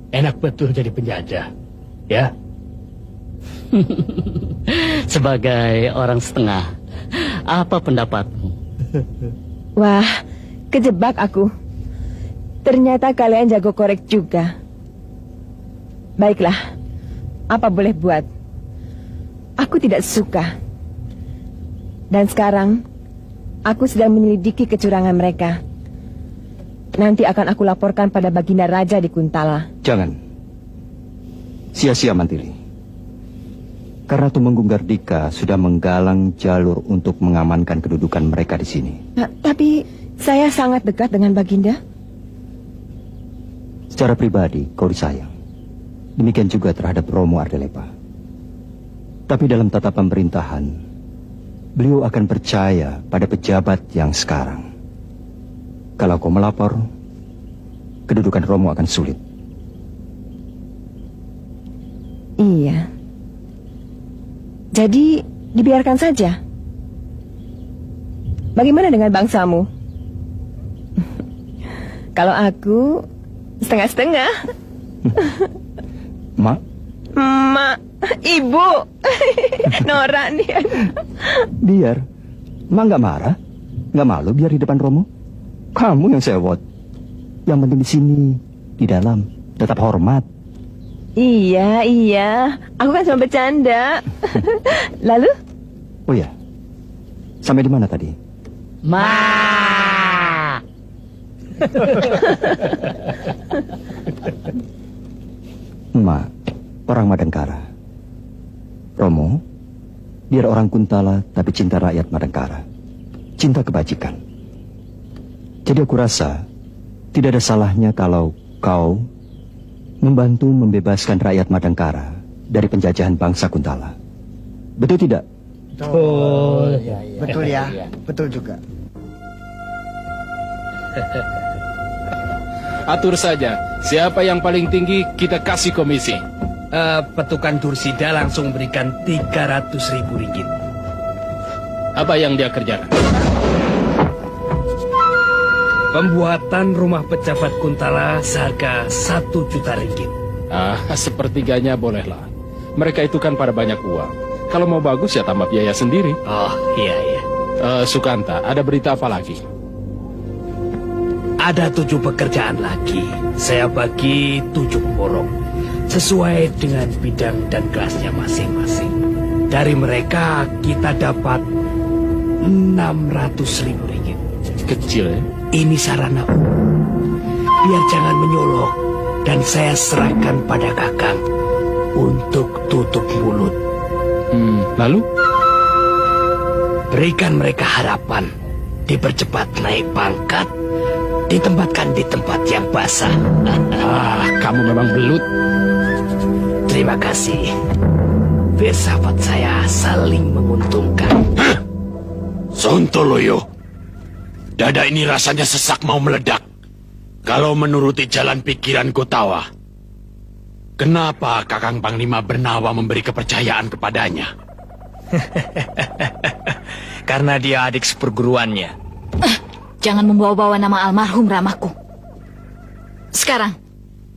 Enak betul jadi penjajah, ya? Sebagai orang setengah, apa pendapatmu? Wah, kejebak aku. Ternyata kalian jago korek juga. Baiklah, apa boleh buat? Aku tidak suka. Dan sekarang, aku sedang menyelidiki kecurangan mereka. Nanti akan aku laporkan pada Baginda Raja di Kuntala. Jangan. Sia-sia, Mantili. Karena Tumenggung Gardika sudah menggalang jalur untuk mengamankan kedudukan mereka di sini. Tapi saya sangat dekat dengan Baginda. Secara pribadi, kau disayang. Demikian juga terhadap Romo Ardelepa. Tapi dalam tata pemerintahan, beliau akan percaya pada pejabat yang sekarang. Kalau kau melapor, kedudukan Romo akan sulit. Iya. Jadi, dibiarkan saja. Bagaimana dengan bangsamu? Kalau aku, setengah-setengah. Mak? Mak, ibu. Nora nih. Biar. Mak nggak marah? Nggak malu biar di depan Romo? Kamu yang sewot. Yang penting di sini, di dalam, tetap hormat. Iya. Aku kan cuma bercanda. Lalu? Oh ya, sampai di mana tadi? Ma, orang Madangkara. Romo, dia orang Kuntala tapi cinta rakyat Madangkara. Cinta kebajikan. Jadi aku rasa tidak ada salahnya kalau kau membantu membebaskan rakyat Madangkara dari penjajahan bangsa Kuntala. Betul tidak? Betul. Betul ya, betul juga. Atur saja, siapa yang paling tinggi kita kasih komisi. Petukan Dursida langsung berikan 300.000 ringgit. Apa yang dia kerjakan? Pembuatan rumah pejabat Kuntala seharga 1 juta ringgit. Sepertiganya bolehlah. Mereka itu kan pada banyak uang. Kalau mau bagus ya tambah biaya sendiri. Oh, iya. Sukanta, ada berita apa lagi? Ada 7 pekerjaan lagi. Saya bagi 7 pemborong. Sesuai dengan bidang dan kelasnya masing-masing. Dari mereka kita dapat 600.000 ringgit. Kecil ya? Ini sarana biar jangan menyolok. Dan saya serahkan pada Kakang untuk tutup mulut. Lalu? Berikan mereka harapan. Dipercepat naik pangkat. Ditempatkan di tempat yang basah. Kamu memang belut. Terima kasih. Biar sahabat saya saling menguntungkan. Sontoloyo. Dada ini rasanya sesak mau meledak. Kalau menuruti jalan pikiran Gotawa, kenapa Kakang Panglima Bernawa memberi kepercayaan kepadanya? Karena dia adik seperguruannya. Jangan membawa-bawa nama almarhum Ramaku. Sekarang,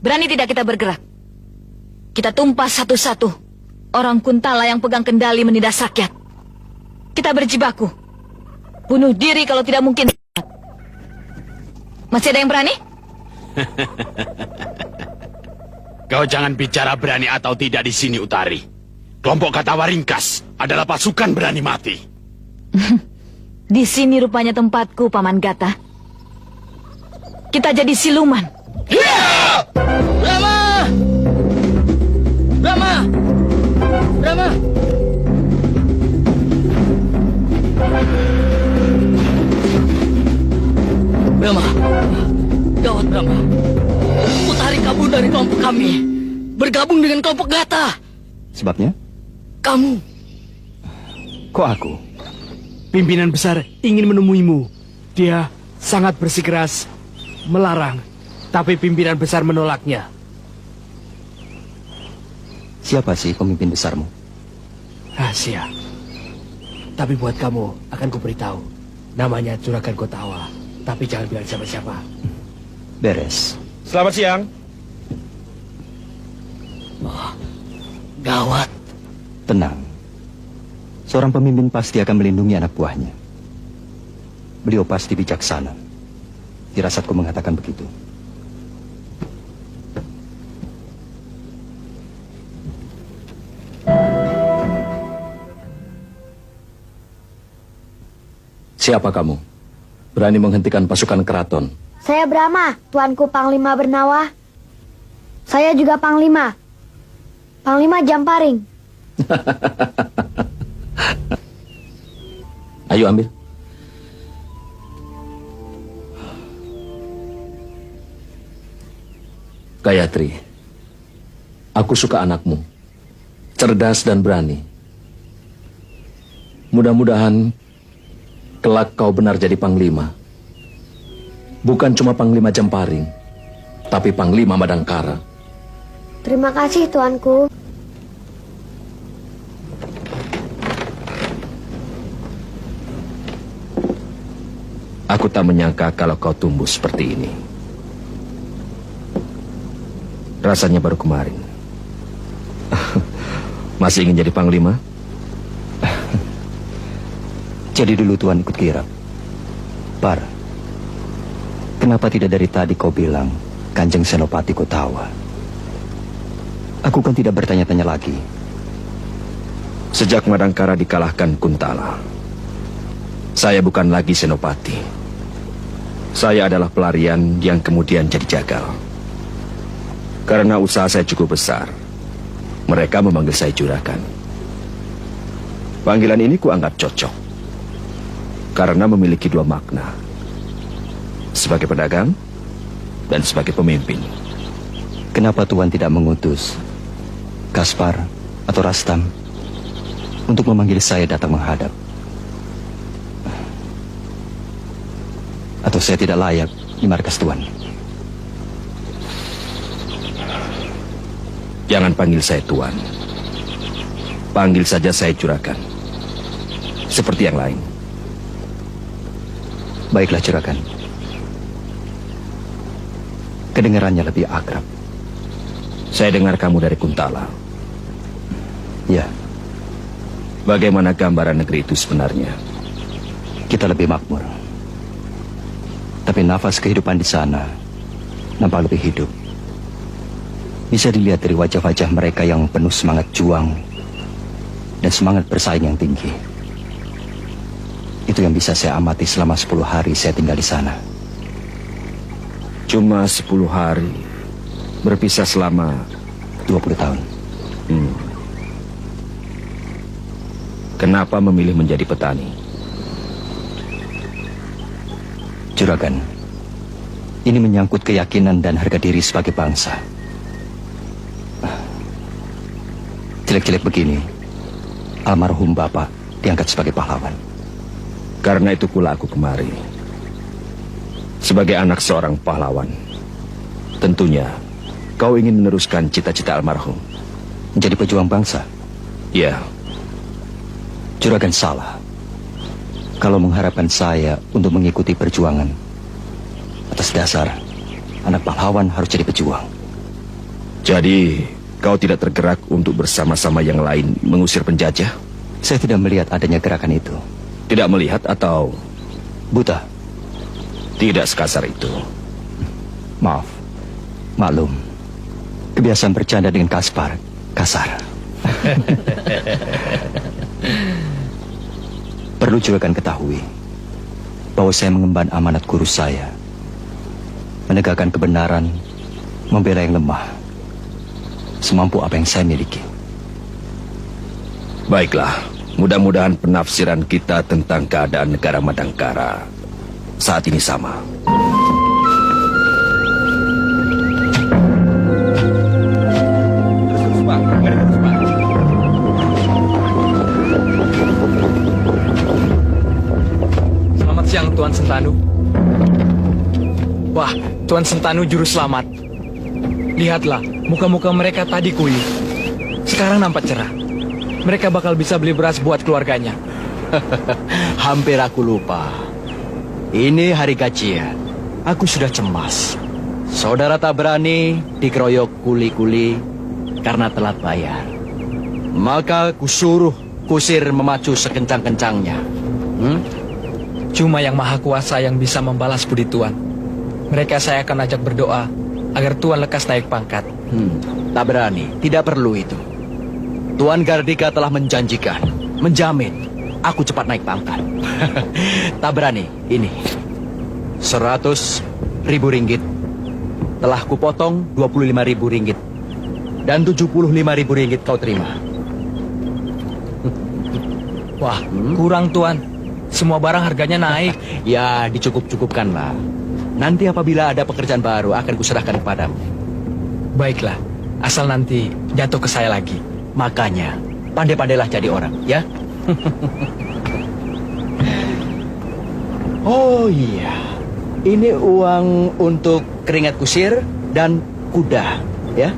berani tidak kita bergerak? Kita tumpas satu-satu orang Kuntala yang pegang kendali menindas rakyat. Kita berjibaku. Bunuh diri kalau tidak mungkin. Masih ada yang berani? Kau jangan bicara berani atau tidak di sini, Utari. Kelompok Katawa Ringkas adalah pasukan berani mati. Di sini rupanya tempatku, Paman Gata. Kita jadi siluman. Rama! Rama! Rama! Rama! Gawat, Rama. Utari kabur dari kelompok kami. Bergabung dengan kelompok Gata. Sebabnya? Kamu. Kok aku? Pimpinan besar ingin menemuimu. Dia sangat bersikeras melarang. Tapi pimpinan besar menolaknya. Siapa sih pemimpin besarmu? Rahasia. Tapi buat kamu akan kuberitahu. Namanya Juragan Gotawa. Tapi jangan bilang siapa-siapa. Beres. Selamat siang. Gawat. Tenang. Seorang pemimpin pasti akan melindungi anak buahnya. Beliau pasti bijaksana. Firasatku mengatakan begitu. Siapa kamu? Berani menghentikan pasukan keraton? Saya Brahma, Tuanku Panglima Bernawa. Saya juga Panglima. Panglima Jamparing. Ayo ambil. Gayatri, aku suka anakmu. Cerdas dan berani. Mudah-mudahan kelak kau benar jadi panglima. Bukan cuma Panglima Jamparing, tapi Panglima Madangkara. Terima kasih, Tuanku. Aku tak menyangka kalau kau tumbuh seperti ini. Rasanya baru kemarin. Masih ingin jadi panglima? Jadi dulu Tuan ikut kirap. Par, kenapa tidak dari tadi kau bilang Kanjeng Senopati Kotawa? Aku kan tidak bertanya-tanya lagi. Sejak Madangkara dikalahkan Kuntala, saya bukan lagi Senopati. Saya adalah pelarian yang kemudian jadi jagal. Karena usaha saya cukup besar, mereka memanggil saya Juragan. Panggilan ini kuanggap cocok, karena memiliki dua makna. Sebagai pedagang dan sebagai pemimpin. Kenapa Tuan tidak mengutus Kaspar atau Rastam untuk memanggil saya datang menghadap? Atau saya tidak layak di markas Tuan? Jangan panggil saya Tuan. Panggil saja saya Juragan. Seperti yang lain. Baiklah Juragan. Kedengarannya lebih akrab. Saya dengar kamu dari Kuntala. Ya. Bagaimana gambaran negeri itu sebenarnya? Kita lebih makmur. Tapi nafas kehidupan di sana nampak lebih hidup. Bisa dilihat dari wajah-wajah mereka yang penuh semangat juang dan semangat bersaing yang tinggi. Itu yang bisa saya amati selama 10 hari saya tinggal di sana. Cuma 10 hari, berpisah selama 20 tahun. Kenapa memilih menjadi petani? Juragan, ini menyangkut keyakinan dan harga diri sebagai bangsa. Jelek-jelek begini, almarhum Bapak diangkat sebagai pahlawan. Karena itu pula aku kemari. Sebagai anak seorang pahlawan, tentunya kau ingin meneruskan cita-cita almarhum. Menjadi pejuang bangsa? Ya. Juragan salah kalau mengharapkan saya untuk mengikuti perjuangan atas dasar anak pahlawan harus jadi pejuang. Jadi kau tidak tergerak untuk bersama-sama yang lain mengusir penjajah? Saya tidak melihat adanya gerakan itu. Tidak melihat atau buta? Tidak sekasar itu. Maaf, maklum. Kebiasaan bercanda dengan Kaspar kasar. Perlu Juragan ketahui bahwa saya mengemban amanat guru saya, menegakkan kebenaran, membela yang lemah, semampu apa yang saya miliki. Baiklah, mudah-mudahan penafsiran kita tentang keadaan negara Madangkara saat ini sama. Selamat siang, Tuan Sentanu. Wah, Tuan Sentanu juru selamat. Lihatlah, muka-muka mereka tadi kuyup. Sekarang nampak cerah. Mereka bakal bisa beli beras buat keluarganya. Hampir aku lupa. Ini hari gajian. Aku sudah cemas. Saudara tak berani dikeroyok kuli-kuli. karena telat bayar. Maka kusuruh kusir memacu sekencang-kencangnya. Cuma yang maha kuasa yang bisa membalas budi Tuan. Mereka saya akan ajak berdoa agar Tuan lekas naik pangkat. Tak berani, tidak perlu itu. Tuan Gardika telah menjanjikan, menjamin aku cepat naik pangkat. Tak berani, ini 100.000 ringgit. Telah kupotong 25.000 ringgit. Dan 75.000 ringgit kau terima. Wah, kurang Tuan. Semua barang harganya naik. Ya, dicukup-cukupkanlah. Nanti apabila ada pekerjaan baru akan kuserahkan kepadamu. Baiklah, asal nanti jatuh ke saya lagi. Makanya, pandai-pandailah jadi orang, ya. Oh iya, ini uang untuk keringat kusir dan kuda, ya.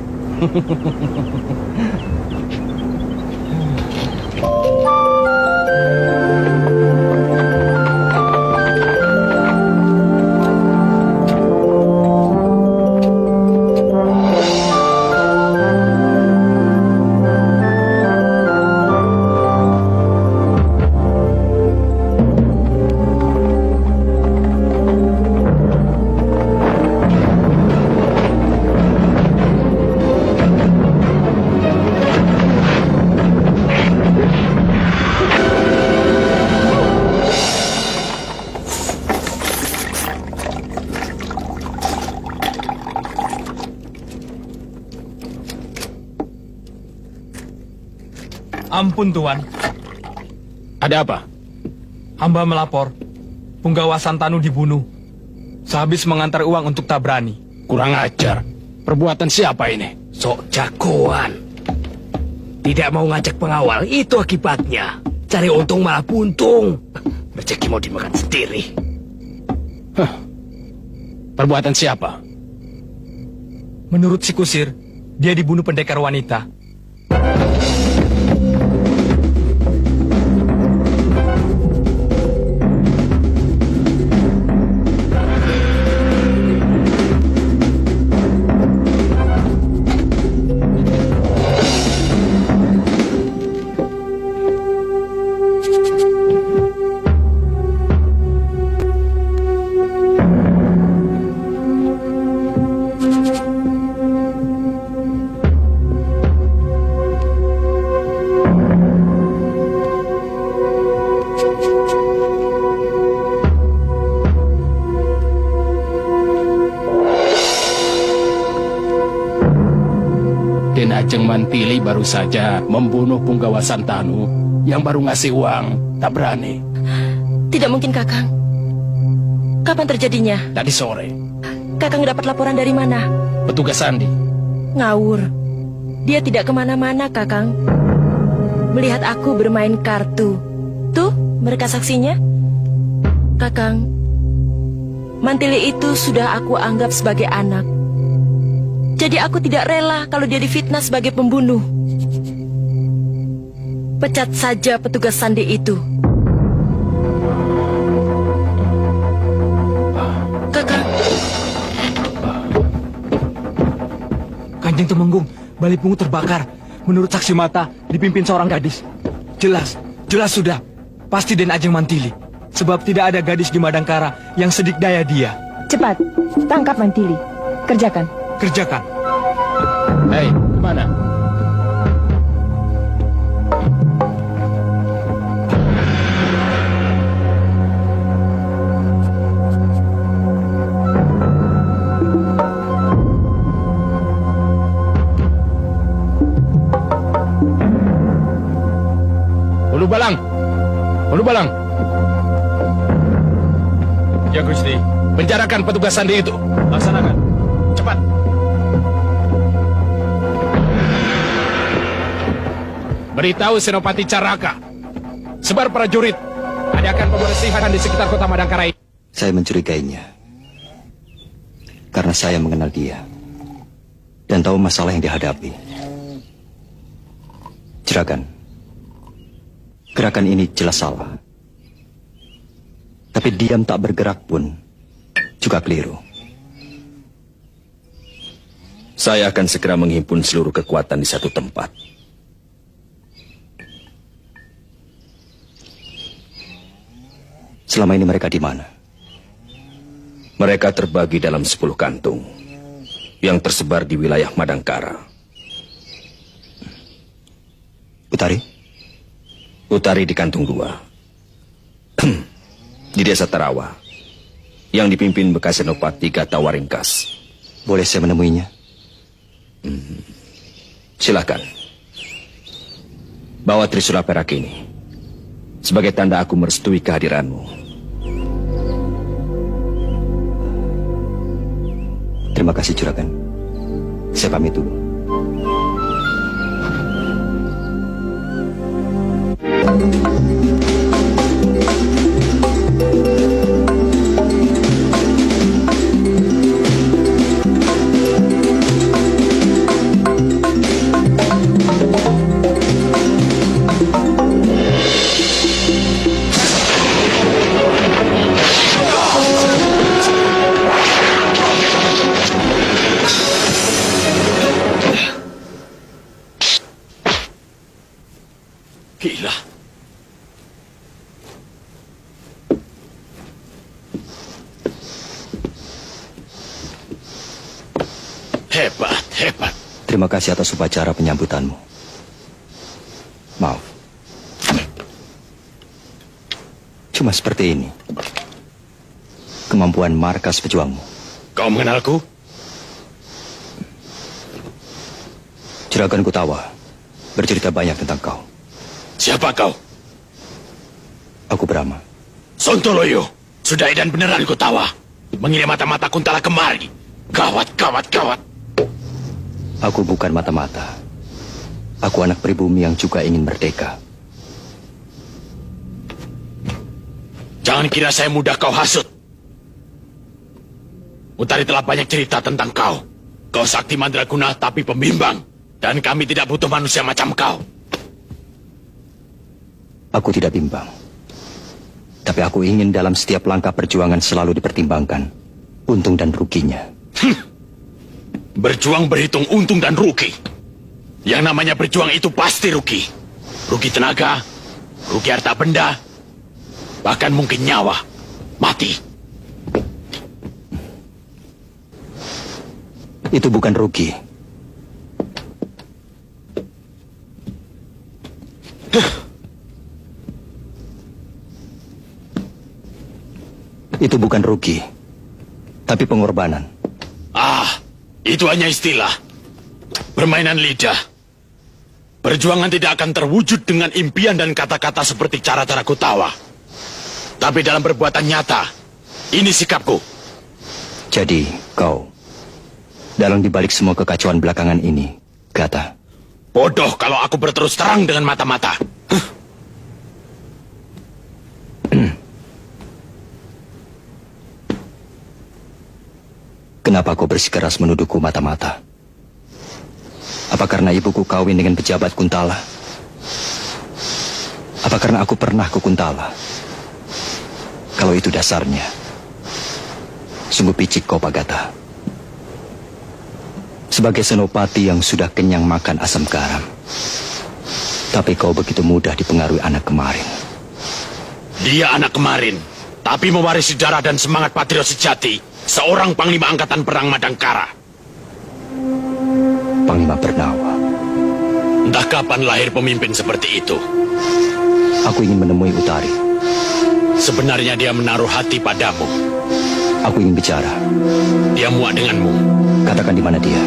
Ampun Tuan, Ada apa? hamba melapor. Punggawa Santanu dibunuh. Sehabis mengantar uang untuk Tabrani. Kurang ajar. Perbuatan siapa ini? Sok jagoan. Tidak mau ngajak pengawal, itu akibatnya. Cari untung malah buntung. Rezeki mau dimakan sendiri. Perbuatan siapa? Menurut si kusir, dia dibunuh pendekar wanita. Den Ajeng Mantili baru saja membunuh Punggawa Santanu yang baru ngasih uang Tabrani. Tidak mungkin, Kakang. Kapan terjadinya? Tadi sore, Kakang dapat laporan dari mana? petugas Sandi. Ngawur. Dia tidak kemana-mana, Kakang. Melihat aku bermain kartu. Tuh, mereka saksinya. Kakang, Mantili itu sudah aku anggap sebagai anak. Jadi aku tidak rela kalau dia difitnah sebagai pembunuh. Pecat saja petugas Sandi itu. Kakang. Kanjeng Temenggung, Bali Pungu terbakar. Menurut saksi mata, dipimpin seorang gadis. Jelas sudah. Pasti Den Ajeng Mantili. Sebab tidak ada gadis di Madangkara yang sedik daya dia. Cepat, tangkap Mantili. Kerjakan. Hei, kemana? Ulu Balang. Ya Gusti. Penjarakan petugas Sandi itu. Laksanakan. Cepat. Beritahu Senopati Caraka. Sebar prajurit. Adakan pembersihan di sekitar kota Madangkara ini. Saya mencurigainya. Karena saya mengenal dia. Dan tahu masalah yang dihadapi. Juragan, gerakan ini jelas salah. Tapi diam tak bergerak pun juga keliru. Saya akan segera menghimpun seluruh kekuatan di satu tempat. Selama ini mereka di mana? Mereka terbagi dalam 10 kantung yang tersebar di wilayah Madangkara. Utari? Utari di kantung 2. Di desa Tarawa yang dipimpin bekas Senopati Gatawaringkas. Boleh saya menemuinya? Silakan. Bawa Trisula perak ini sebagai tanda aku merestui kehadiranmu. Terima kasih, Juragan. Saya pamit dulu. Gila. Hebat, hebat. Terima kasih atas upacara penyambutanmu. Maaf. Cuma seperti ini kemampuan markas pejuangmu. Kau mengenalku? Juragan Kutawa bercerita banyak tentang kau. Siapa kau? Aku Brahma. Sontoloyo. Sudah edan beneran Kutawa. Mengirim mata-mata Kuntala kemari. Gawat, gawat, gawat. Aku bukan mata-mata. Aku anak pribumi yang juga ingin merdeka. Jangan kira saya mudah kau hasut. Utari telah banyak cerita tentang kau. Kau sakti mandraguna tapi pembimbang. Dan kami tidak butuh manusia macam kau. Aku tidak bimbang. Tapi aku ingin dalam setiap langkah perjuangan selalu dipertimbangkan untung dan ruginya. Berjuang berhitung untung dan rugi. Yang namanya berjuang itu pasti rugi. Rugi tenaga, rugi harta benda, bahkan mungkin nyawa. Mati. Itu bukan rugi. Itu bukan rugi, tapi pengorbanan. Ah, itu hanya istilah. Permainan lidah. Perjuangan tidak akan terwujud dengan impian dan kata-kata seperti cara-cara Kutawa. Tapi dalam perbuatan nyata, ini sikapku. Jadi, kau dalang dibalik semua kekacauan belakangan ini, Gata. Bodoh kalau aku berterus terang dengan mata-mata. Kenapa kau bersikeras menuduhku mata-mata? Apa karena ibuku kawin dengan pejabat Kuntala? Apa karena aku pernah ke Kuntala? Kalau itu dasarnya, sungguh picik kau, Pak Gata. Sebagai senopati yang sudah kenyang makan asam garam, tapi kau begitu mudah dipengaruhi anak kemarin. Dia anak kemarin, tapi mewarisi darah dan semangat patriot sejati. Seorang Panglima Angkatan Perang Madangkara. Panglima Bernawa. Entah kapan lahir pemimpin seperti itu. Aku ingin menemui Utari. Sebenarnya dia menaruh hati padamu. Aku ingin bicara. Dia muak denganmu. Katakan di mana dia.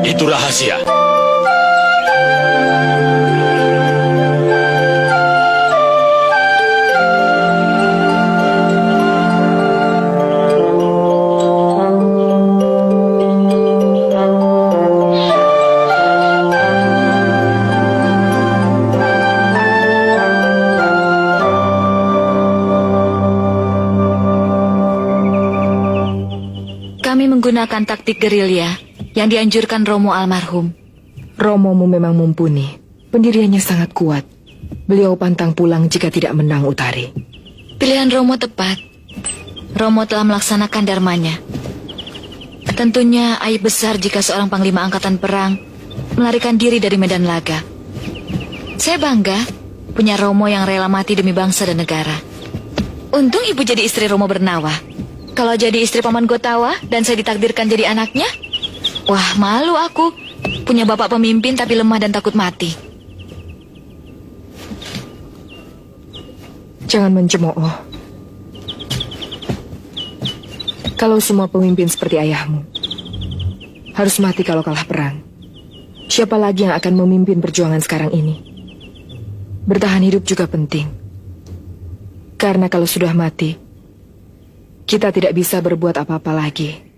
Itu rahasia. Menggunakan taktik gerilya yang dianjurkan Romo almarhum. Romomu memang mumpuni. Pendiriannya sangat kuat. Beliau pantang pulang jika tidak menang Utari. Pilihan Romo tepat. Romo telah melaksanakan dharmanya. Tentunya aib besar jika seorang panglima angkatan perang melarikan diri dari medan laga. Saya bangga punya Romo yang rela mati demi bangsa dan negara. Untung ibu jadi istri Romo Bernawa. Kalau jadi istri Paman Gotawa dan saya ditakdirkan jadi anaknya, wah malu aku. Punya bapak pemimpin tapi lemah dan takut mati. Jangan mencemooh. Kalau semua pemimpin seperti ayahmu, harus mati kalau kalah perang. Siapa lagi yang akan memimpin perjuangan sekarang ini? Bertahan hidup juga penting. Karena kalau sudah mati, kita tidak bisa berbuat apa-apa lagi.